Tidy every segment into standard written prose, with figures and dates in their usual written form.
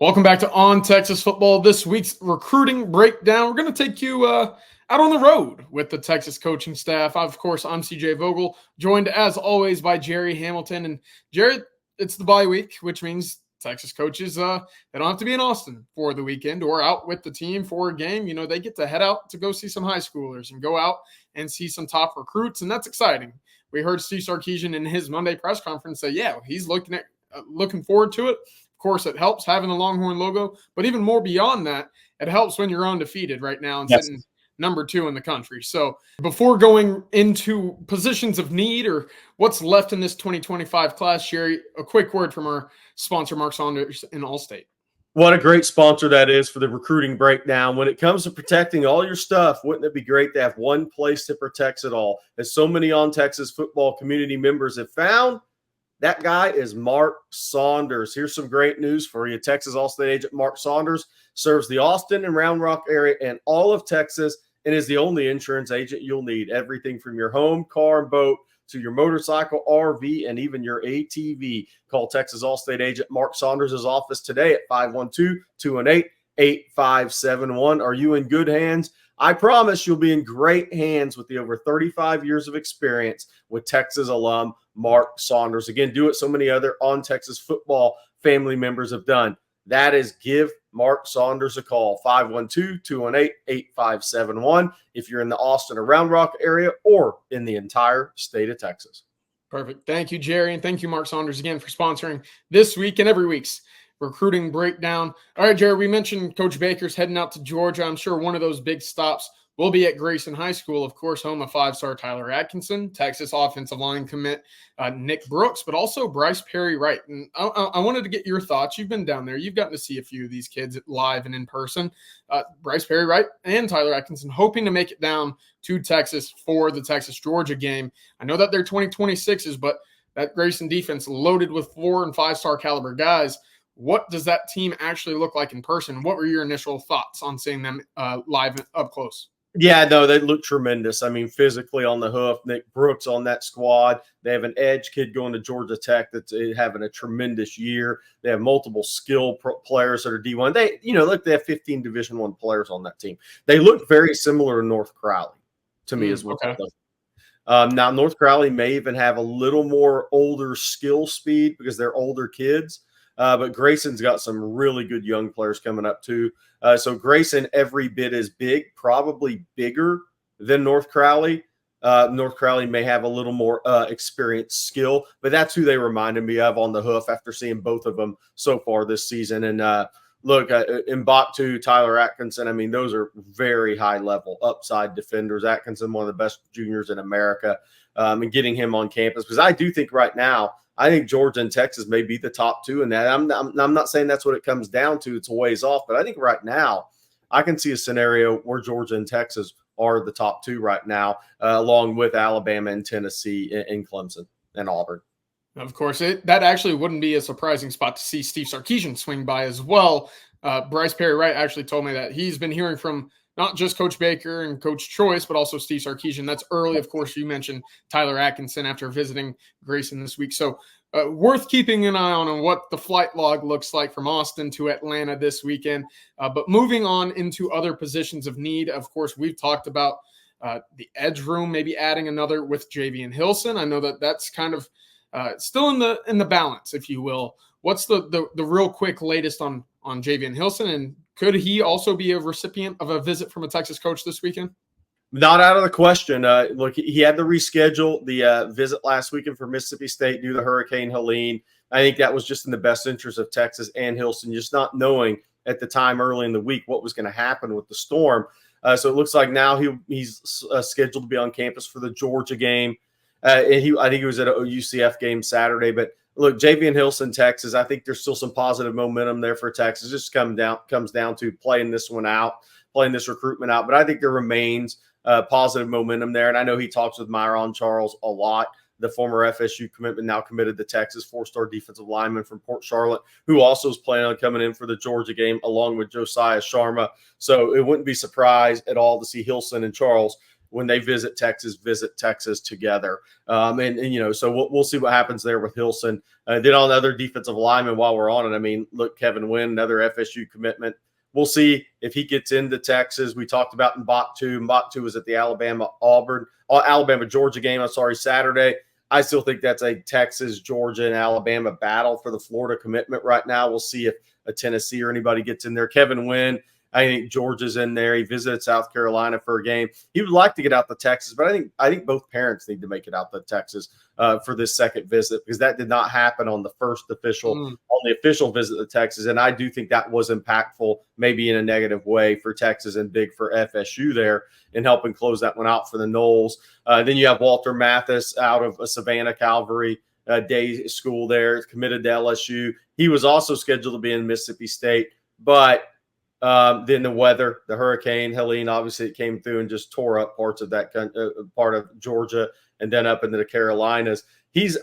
Welcome back to On Texas Football. This week's recruiting breakdown. We're going to take you out on the road with the Texas coaching staff. Of course, I'm CJ Vogel, joined as always by Gerry Hamilton. And Gerry, it's the bye week, which means Texas coaches they don't have to be in Austin for the weekend or out with the team for a game. You know, they get to head out to go see some high schoolers and go out and see some top recruits, and that's exciting. We heard Steve Sarkisian in his Monday press conference say, yeah, he's looking forward to it. Of course, it helps having the Longhorn logo, but even more beyond that, it helps when you're undefeated right now and sitting number 2 in the country. So before going into positions of need or what's left in this 2025 class, Gerry, a quick word from our sponsor, Mark Saunders in Allstate. What a great sponsor that is for the recruiting breakdown. When it comes to protecting all your stuff, wouldn't it be great to have one place that protects it all? As so many On Texas Football community members have found, that guy is Mark Saunders. Here's some great news for you. Texas Allstate agent Mark Saunders serves the Austin and Round Rock area and all of Texas and is the only insurance agent you'll need. Everything from your home, car, and boat to your motorcycle, RV, and even your ATV. Call Texas Allstate agent Mark Saunders' office today at 512-218-8571. Are you in good hands? I promise you'll be in great hands with the over 35 years of experience with Texas alum Mark Saunders. Again, do what so many other On Texas Football family members have done. That is give Mark Saunders a call, 512-218-8571 if you're in the Austin or Round Rock area or in the entire state of Texas. Perfect. Thank you, Gerry, and thank you, Mark Saunders, again for sponsoring this week and every week's recruiting breakdown. All right, Gerry, we mentioned Coach Baker's heading out to Georgia. I'm sure one of those big stops will be at Grayson High School, of course, home of 5-star Tyler Atkinson, Texas offensive line commit Nick Brooks, but also Bryce Perry-Wright. And I wanted to get your thoughts. You've been down there. You've gotten to see a few of these kids live and in person. Bryce Perry-Wright and Tyler Atkinson hoping to make it down to Texas for the Texas-Georgia game. I know that they're 2026s, but that Grayson defense loaded with 4- and 5-star caliber guys. What does that team actually look like in person? What were your initial thoughts on seeing them live up close? Yeah, no, they look tremendous. I mean, physically on the hoof, Nick Brooks on that squad. They have an edge kid going to Georgia Tech that's having a tremendous year. They have multiple skill players that are D1. They have 15 Division I players on that team. They look very similar to North Crowley to me as well. Okay. Now, North Crowley may even have a little more older skill speed because they're older kids. But Grayson's got some really good young players coming up too. So Grayson every bit as big, probably bigger than North Crowley. North Crowley may have a little more experienced skill, but that's who they reminded me of on the hoof after seeing both of them so far this season. And look, in Mbaktu, Tyler Atkinson, I mean, those are very high-level upside defenders. Atkinson, one of the best juniors in America, and getting him on campus. Because I do think right now, I think Georgia and Texas may be the top 2 in that. I'm not saying that's what it comes down to. It's a ways off. But I think right now I can see a scenario where Georgia and Texas are the top 2 right now, along with Alabama and Tennessee and Clemson and Auburn. Of course, that actually wouldn't be a surprising spot to see Steve Sarkisian swing by as well. Bryce Perry-Wright actually told me that he's been hearing from not just Coach Baker and Coach Choice, but also Steve Sarkisian. That's early. Of course, you mentioned Tyler Atkinson after visiting Grayson this week. So worth keeping an eye on what the flight log looks like from Austin to Atlanta this weekend. But moving on into other positions of need, of course, we've talked about the edge room, maybe adding another with Javian Hilson. I know that that's kind of still in the balance, if you will. What's the real quick latest on Javian Hilson, and could he also be a recipient of a visit from a Texas coach this weekend? Not out of the question. Look, he had to reschedule the visit last weekend for Mississippi State due to Hurricane Helene. I think that was just in the best interest of Texas and Hilson, just not knowing at the time early in the week what was going to happen with the storm. So it looks like now he's scheduled to be on campus for the Georgia game. I think he was at a UCF game Saturday. But look, Javian Hilson, Texas, I think there's still some positive momentum there for Texas. It just comes down to playing this recruitment out. But I think there remains positive momentum there. And I know he talks with Myron Charles a lot, the former FSU commitment, now committed to Texas, 4-star defensive lineman from Port Charlotte, who also is planning on coming in for the Georgia game along with Josiah Sharma. So it wouldn't be surprised at all to see Hilson and Charles when they visit Texas together. So we'll see what happens there with Hilson. Then on other defensive linemen, while we're on it, I mean, look, Kevin Wynn, another FSU commitment. We'll see if he gets into Texas. We talked about Mbaktu. Mbaktu was at the Alabama-Georgia game, Saturday. I still think that's a Texas, Georgia, and Alabama battle for the Florida commitment right now. We'll see if a Tennessee or anybody gets in there. Kevin Wynn, I think Georgia's in there. He visited South Carolina for a game. He would like to get out to Texas, but I think both parents need to make it out to Texas for this second visit, because that did not happen on the first official visit to Texas. And I do think that was impactful, maybe in a negative way for Texas and big for FSU there in helping close that one out for the Noles. Then you have Walter Mathis out of Savannah Calvary Day School there, committed to LSU. He was also scheduled to be in Mississippi State, but then the weather, the hurricane Helene, obviously it came through and just tore up parts of that part of Georgia and then up into the Carolinas.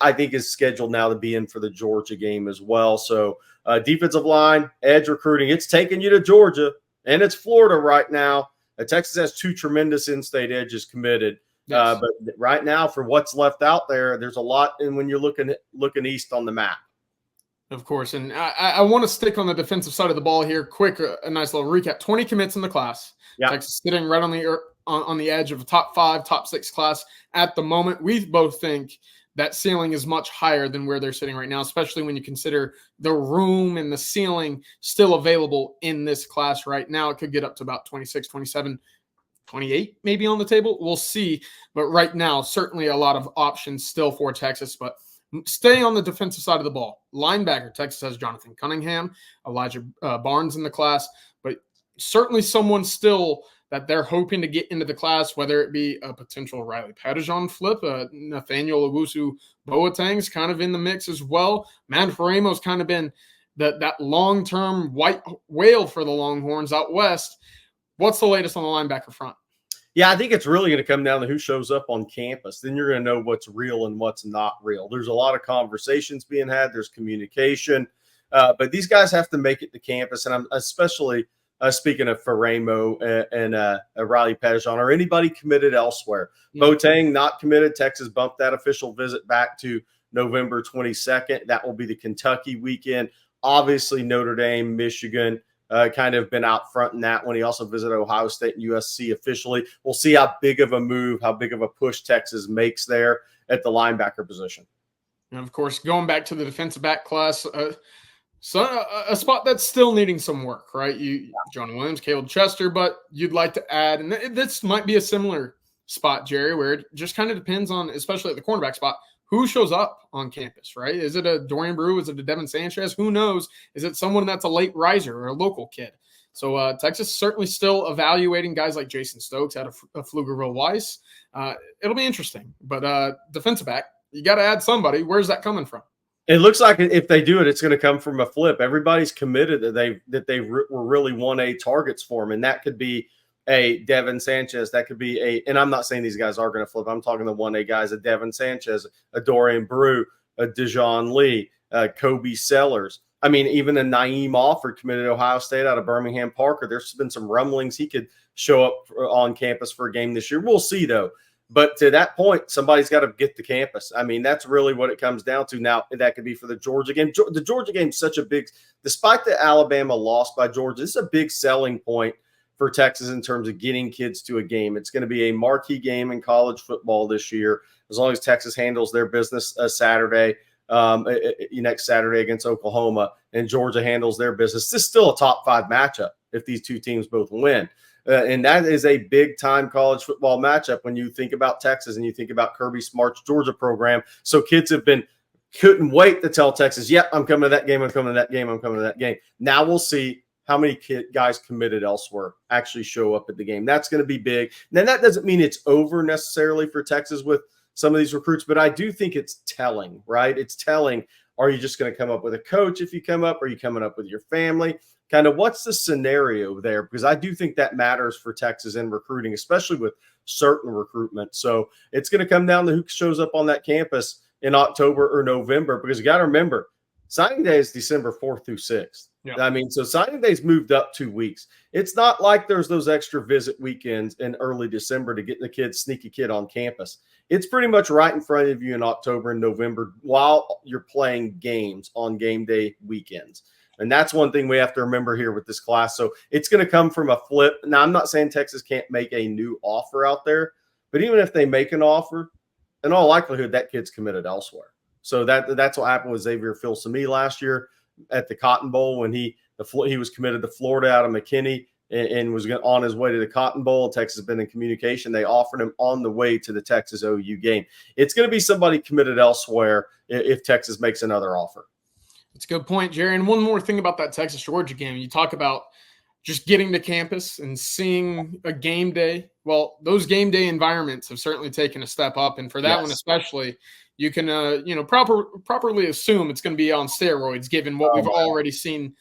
I think is scheduled now to be in for the Georgia game as well. So defensive line, edge recruiting, it's taking you to Georgia and it's Florida right now. Texas has two tremendous in-state edges committed. Yes. But right now, for what's left out there, there's a lot. And when you're looking east on the map. Of course, and I want to stick on the defensive side of the ball here. Quick, a nice little recap. 20 commits in the class. Yeah. Texas sitting right on the edge of a top 5, top 6 class at the moment. We both think that ceiling is much higher than where they're sitting right now, especially when you consider the room and the ceiling still available in this class right now. It could get up to about 26, 27, 28 maybe on the table. We'll see. But right now, certainly a lot of options still for Texas, but staying on the defensive side of the ball, linebacker, Texas has Jonathan Cunningham, Elijah Barnes in the class, but certainly someone still that they're hoping to get into the class, whether it be a potential Riley Pettijohn flip, Nathaniel Owusu-Boateng's kind of in the mix as well. Matt Ramo's kind of been that long-term white whale for the Longhorns out west. What's the latest on the linebacker front? Yeah, I think it's really going to come down to who shows up on campus. Then you're going to know what's real and what's not real. There's a lot of conversations being had. There's communication. But these guys have to make it to campus. And I'm especially speaking of Faramo and Riley Pettijohn or anybody committed elsewhere. Boateng not committed. Texas bumped that official visit back to November 22nd. That will be the Kentucky weekend. Obviously, Notre Dame, Michigan, kind of been out front in that one. He also visited Ohio State and USC officially. We'll see how big of a move, how big of a push Texas makes there at the linebacker position. And, of course, going back to the defensive back class, a spot that's still needing some work, right? Johnny Williams, Caleb Chester, but you'd like to add, and this might be a similar spot, Jerry, where it just kind of depends on, especially at the cornerback spot, who shows up on campus, right? Is it a Dorian Brew? Is it a Devin Sanchez? Who knows? Is it someone that's a late riser or a local kid? So Texas certainly still evaluating guys like Jason Stokes out of Pflugerville Weiss. It'll be interesting. But defensive back, you got to add somebody. Where's that coming from? It looks like if they do it, it's going to come from a flip. Everybody's committed that they were really 1A targets for him, and that could be a Devin Sanchez. That could be and I'm not saying these guys are going to flip. I'm talking the 1A guys, a Devin Sanchez, a Dorian Brew, a Dejon Lee, Kobe Sellers. I mean, even a Naeem Alford committed to Ohio State out of Birmingham Parker. There's been some rumblings he could show up on campus for a game this year. We'll see, though. But to that point, somebody's got to get to campus. I mean, that's really what it comes down to. Now, that could be for the Georgia game. The Georgia game is such a big – despite the Alabama loss by Georgia, this is a big selling point for Texas in terms of getting kids to a game. It's going to be a marquee game in college football this year, as long as Texas handles their business Saturday, next Saturday against Oklahoma, and Georgia handles their business. This is still a top 5 matchup if these two teams both win. And that is a big-time college football matchup when you think about Texas and you think about Kirby Smart's Georgia program. So kids couldn't wait to tell Texas, yep, I'm coming to that game, I'm coming to that game, I'm coming to that game. Now we'll see how many guys committed elsewhere actually show up at the game. That's going to be big. Now, that doesn't mean it's over necessarily for Texas with some of these recruits, but I do think it's telling, right? It's telling, are you just going to come up with a coach if you come up? Are you coming up with your family? Kind of what's the scenario there? Because I do think that matters for Texas in recruiting, especially with certain recruitment. So it's going to come down to who shows up on that campus in October or November, because you got to remember, signing day is December 4th through 6th. Yeah. I mean, so signing day's moved up 2 weeks. It's not like there's those extra visit weekends in early December to get the kid, sneaky kid on campus. It's pretty much right in front of you in October and November while you're playing games on game day weekends. And that's one thing we have to remember here with this class. So it's going to come from a flip. Now, I'm not saying Texas can't make a new offer out there, but even if they make an offer, in all likelihood, that kid's committed elsewhere. So that's what happened with Xavier Filsaime last year at the Cotton Bowl when he was committed to Florida out of McKinney and was on his way to the Cotton Bowl. Texas has been in communication. They offered him on the way to the Texas OU game. It's going to be somebody committed elsewhere if Texas makes another offer. It's a good point, Jerry. And one more thing about that Texas-Georgia game. You talk about just getting to campus and seeing a game day. Well, those game day environments have certainly taken a step up. And for that one especially, you can properly assume it's going to be on steroids given what we've already seen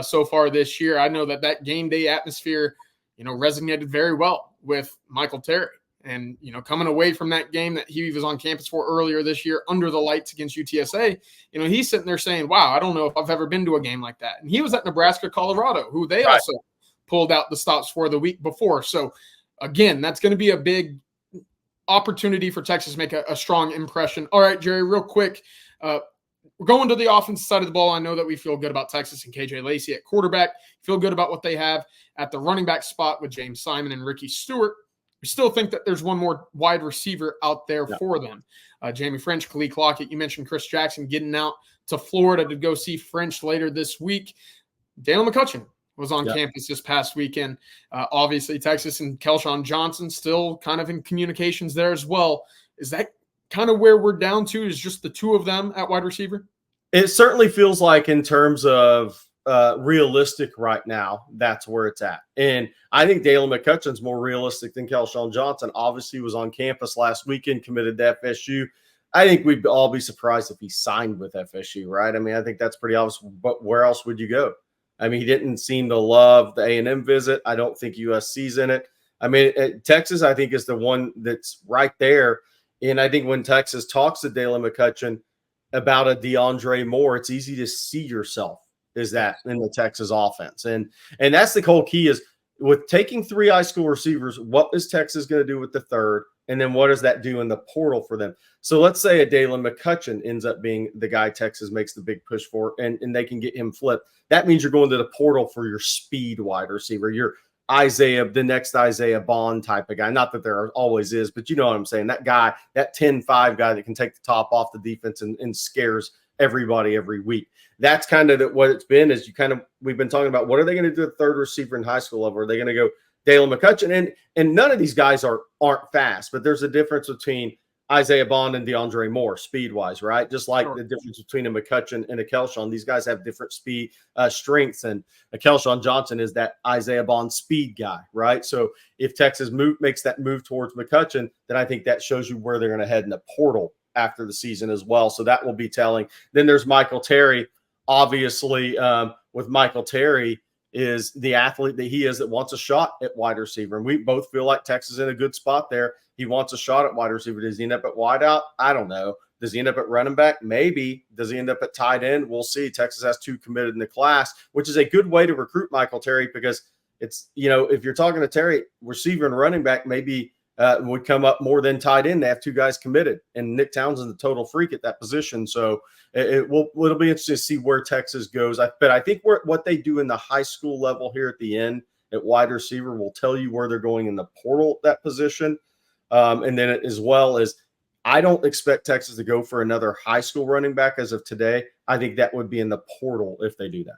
so far this year. I know that game day atmosphere, resonated very well with Michael Terry. And, coming away from that game that he was on campus for earlier this year under the lights against UTSA, he's sitting there saying, wow, I don't know if I've ever been to a game like that. And he was at Nebraska, Colorado, who they also pulled out the stops for the week before. So, again, that's going to be a big opportunity for Texas to make a strong impression. All right, Jerry, real quick. We're going to the offensive side of the ball. I know that we feel good about Texas and KJ Lacey at quarterback. Feel good about what they have at the running back spot with James Simon and Ricky Stewart. We still think that there's one more wide receiver out there for them. Jamie French, Khalil Lockett. You mentioned Chris Jackson getting out to Florida to go see French later this week. Daniel McCutcheon was on campus this past weekend. Obviously, Texas and Kelshawn Johnson still kind of in communications there as well. Is that kind of where we're down to, is just the two of them at wide receiver? It certainly feels like in terms of realistic right now, that's where it's at. And I think Dalen McCutcheon's more realistic than Kelshawn Johnson. Obviously, was on campus last weekend, committed to FSU. I think we'd all be surprised if he signed with FSU, right? I mean, I think that's pretty obvious. But where else would you go? I mean, he didn't seem to love the A&M visit. I don't think USC's in it. I mean, Texas, I think, is the one that's right there. And I think when Texas talks to Dalen McCutcheon about a DeAndre Moore, it's easy to see yourself is that in the Texas offense. And that's the whole key is with taking 3 high school receivers, what is Texas going to do with the third? And then what does that do in the portal for them? So let's say a Dalen McCutcheon ends up being the guy Texas makes the big push for, and they can get him flipped. That means you're going to the portal for your speed wide receiver, your the next Isaiah Bond type of guy. Not that there always is, but you know what I'm saying. That guy, that 10-5 guy that can take the top off the defense and scares everybody every week. That's kind of what it's been. Is we've been talking about what are they going to do at third receiver in high school level? Are they going to go Dalen McCutcheon? And none of these guys aren't fast, but there's a difference between Isaiah Bond and DeAndre Moore speed-wise, right? Just like the difference between a McCutcheon and a Kelshawn. These guys have different speed strengths, and a Kelshawn Johnson is that Isaiah Bond speed guy, right? So if Texas makes that move towards McCutcheon, then I think that shows you where they're going to head in the portal after the season as well. So that will be telling. Then there's Michael Terry. Obviously, with Michael Terry is the athlete that he is that wants a shot at wide receiver. And we both feel like Texas is in a good spot there. He wants a shot at wide receiver. Does he end up at wideout? I don't know. Does he end up at running back? Maybe. Does he end up at tight end? We'll see. Texas has 2 committed in the class, which is a good way to recruit Michael Terry because it's, if you're talking to Terry, receiver and running back maybe would come up more than tight end. They have 2 guys committed, and Nick Townsend's a total freak at that position. So it'll be interesting to see where Texas goes. But I think what they do in the high school level here at the end at wide receiver will tell you where they're going in the portal, that position. And then as well as I don't expect Texas to go for another high school running back as of today. I think that would be in the portal if they do that.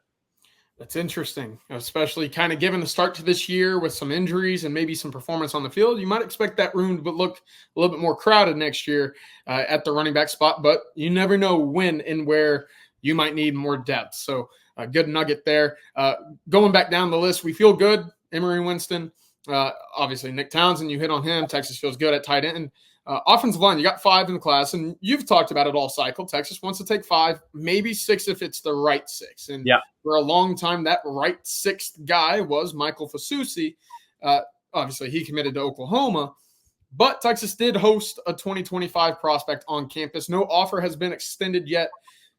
That's interesting, especially kind of given the start to this year with some injuries and maybe some performance on the field. You might expect that room to look a little bit more crowded next year at the running back spot, but you never know when and where you might need more depth. So a good nugget there. Going back down the list, we feel good. Emory Winston, obviously Nick Townsend, you hit on him. Texas feels good at tight end. Offensive line, you got 5 in the class, and you've talked about it all cycle. Texas wants to take 5, maybe 6 if it's the right 6. And for a long time, that right 6th guy was Michael Fasusi. Obviously, he committed to Oklahoma, but Texas did host a 2025 prospect on campus. No offer has been extended yet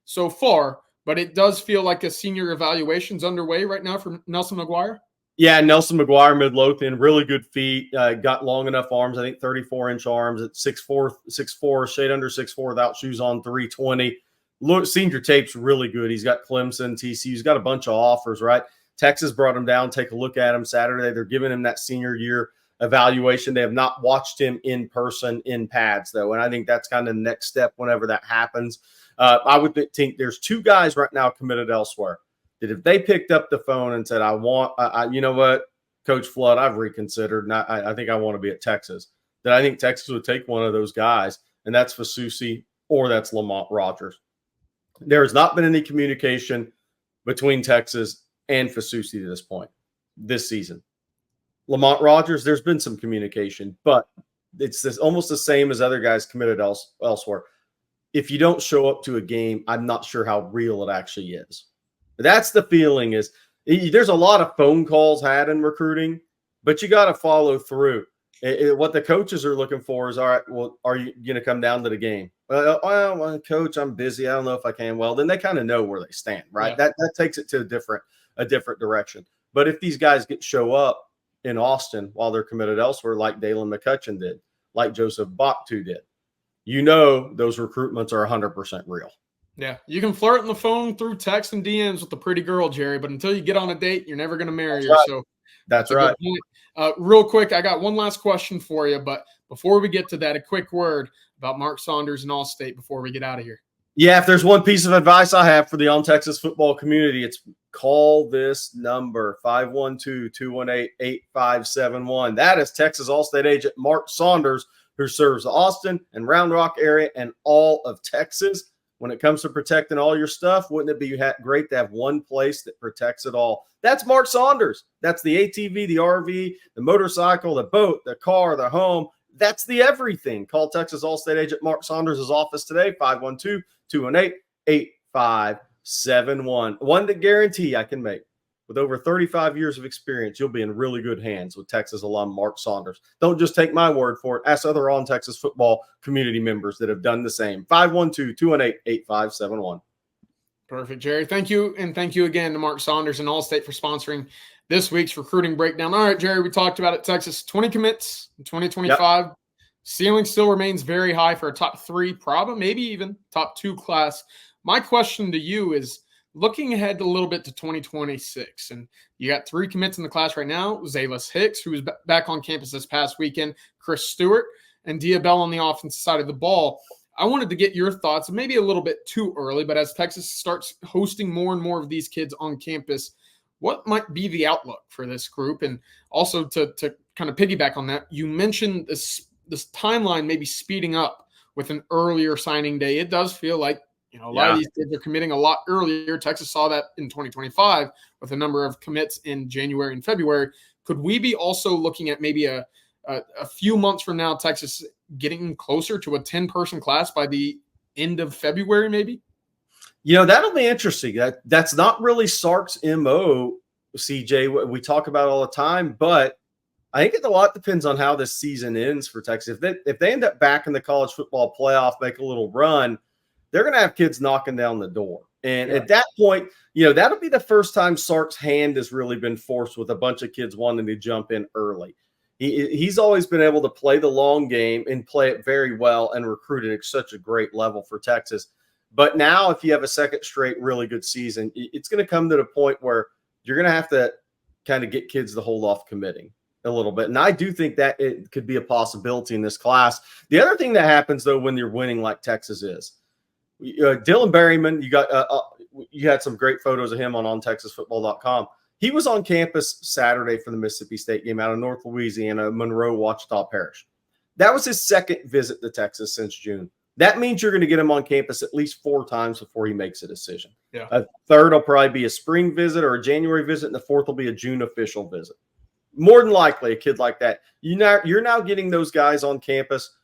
so far, but it does feel like a senior evaluation's underway right now for Nelson McGuire. Yeah, Nelson McGuire, Midlothian, really good feet. Got long enough arms, I think 34-inch arms at 6'4", shade under 6'4", without shoes on, 320. Look, senior tape's really good. He's got Clemson, TCU. He's got a bunch of offers, right? Texas brought him down. Take a look at him Saturday. They're giving him that senior year evaluation. They have not watched him in person in pads, though, and I think that's kind of the next step whenever that happens. I would think there's 2 guys right now committed elsewhere that if they picked up the phone and said, you know what, Coach Flood, I've reconsidered, and I think I want to be at Texas, that I think Texas would take one of those guys, and that's Fasusi or that's Lamont Rogers. There has not been any communication between Texas and Fasusi to this point this season. Lamont Rogers, there's been some communication, but it's almost the same as other guys committed elsewhere. If you don't show up to a game, I'm not sure how real it actually is. That's the feeling is there's a lot of phone calls had in recruiting, but you got to follow through. What the coaches are looking for is, all right, well, are you going to come down to the game? Well, Coach, I'm busy. I don't know if I can. Well, then they kind of know where they stand, right? Yeah. That takes it to a different direction. But if these guys show up in Austin while they're committed elsewhere, like Dalen McCutcheon did, like Joseph Bachtu did, those recruitments are 100% real. Yeah, you can flirt on the phone through text and DMs with the pretty girl, Jerry, but until you get on a date, you're never going to marry her. Right. So that's right. Real quick, I got one last question for you, but before we get to that, a quick word about Mark Saunders and Allstate before we get out of here. Yeah, if there's one piece of advice I have for the On Texas football community, it's call this number, 512-218-8571. That is Texas Allstate agent Mark Saunders, who serves the Austin and Round Rock area and all of Texas. When it comes to protecting all your stuff, wouldn't it be great to have one place that protects it all? That's Mark Saunders. That's the ATV, the RV, the motorcycle, the boat, the car, the home. That's the everything. Call Texas Allstate agent Mark Saunders' office today, 512-218-8571. One that guarantee I can make. With over 35 years of experience, you'll be in really good hands with Texas alum Mark Saunders. Don't just take my word for it. Ask other On Texas football community members that have done the same. 512-218-8571. Perfect, Jerry. Thank you, and thank you again to Mark Saunders and Allstate for sponsoring this week's recruiting breakdown. All right, Jerry, we talked about it. Texas, 20 commits in 2025. Yep. Ceiling still remains very high for a top 3, probably maybe even top 2 class. My question to you is, looking ahead a little bit to 2026, and you got 3 commits in the class right now: Zayless Hicks, who was back on campus this past weekend, Chris Stewart, and Diabell on the offensive side of the ball. I wanted to get your thoughts, maybe a little bit too early, but as Texas starts hosting more and more of these kids on campus, what might be the outlook for this group? And also to kind of piggyback on that, you mentioned this timeline maybe speeding up with an earlier signing day. It does feel like a lot of these kids are committing a lot earlier. Texas saw that in 2025 with a number of commits in January and February. Could we be also looking at maybe a few months from now, Texas getting closer to a 10-person class by the end of February, maybe? That'll be interesting. That's not really Sark's MO, CJ. We talk about all the time, but I think a lot depends on how this season ends for Texas. If they end up back in the college football playoff, make a little run, they're going to have kids knocking down the door. And at that point, that'll be the first time Sark's hand has really been forced with a bunch of kids wanting to jump in early. He's always been able to play the long game and play it very well and recruit at such a great level for Texas. But now if you have a second straight really good season, it's going to come to the point where you're going to have to kind of get kids to hold off committing a little bit. And I do think that it could be a possibility in this class. The other thing that happens, though, when you're winning like Texas is, Dylan Berryman, you had some great photos of him on ontexasfootball.com. He was on campus Saturday for the Mississippi State game out of North Louisiana, Monroe, Ouachita Parish. That was his second visit to Texas since June. That means you're going to get him on campus at least 4 times before he makes a decision. Yeah. A third will probably be a spring visit or a January visit, and the fourth will be a June official visit. More than likely, a kid like that. You're now getting those guys on campus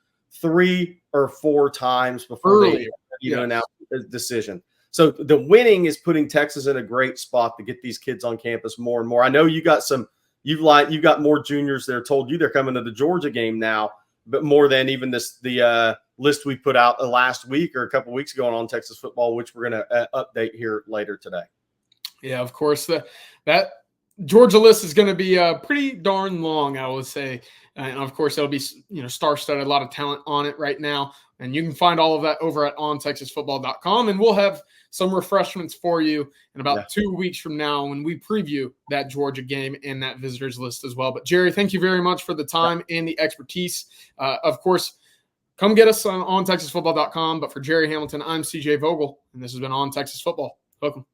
3 or 4 times before they announce a decision. So the winning is putting Texas in a great spot to get these kids on campus more and more. I know you've got more juniors that are told you they're coming to the Georgia game now, but more than even the list we put out last week or a couple weeks ago on Texas Football, which we're going to update here later today. Yeah, of course. That Georgia list is going to be pretty darn long, I would say. And of course, it'll be, star-studded, a lot of talent on it right now. And you can find all of that over at ontexasfootball.com. And we'll have some refreshments for you in about 2 weeks from now when we preview that Georgia game and that visitors list as well. But Jerry, thank you very much for the time and the expertise. Of course, come get us on ontexasfootball.com. But for Gerry Hamilton, I'm CJ Vogel, and this has been On Texas Football. Welcome.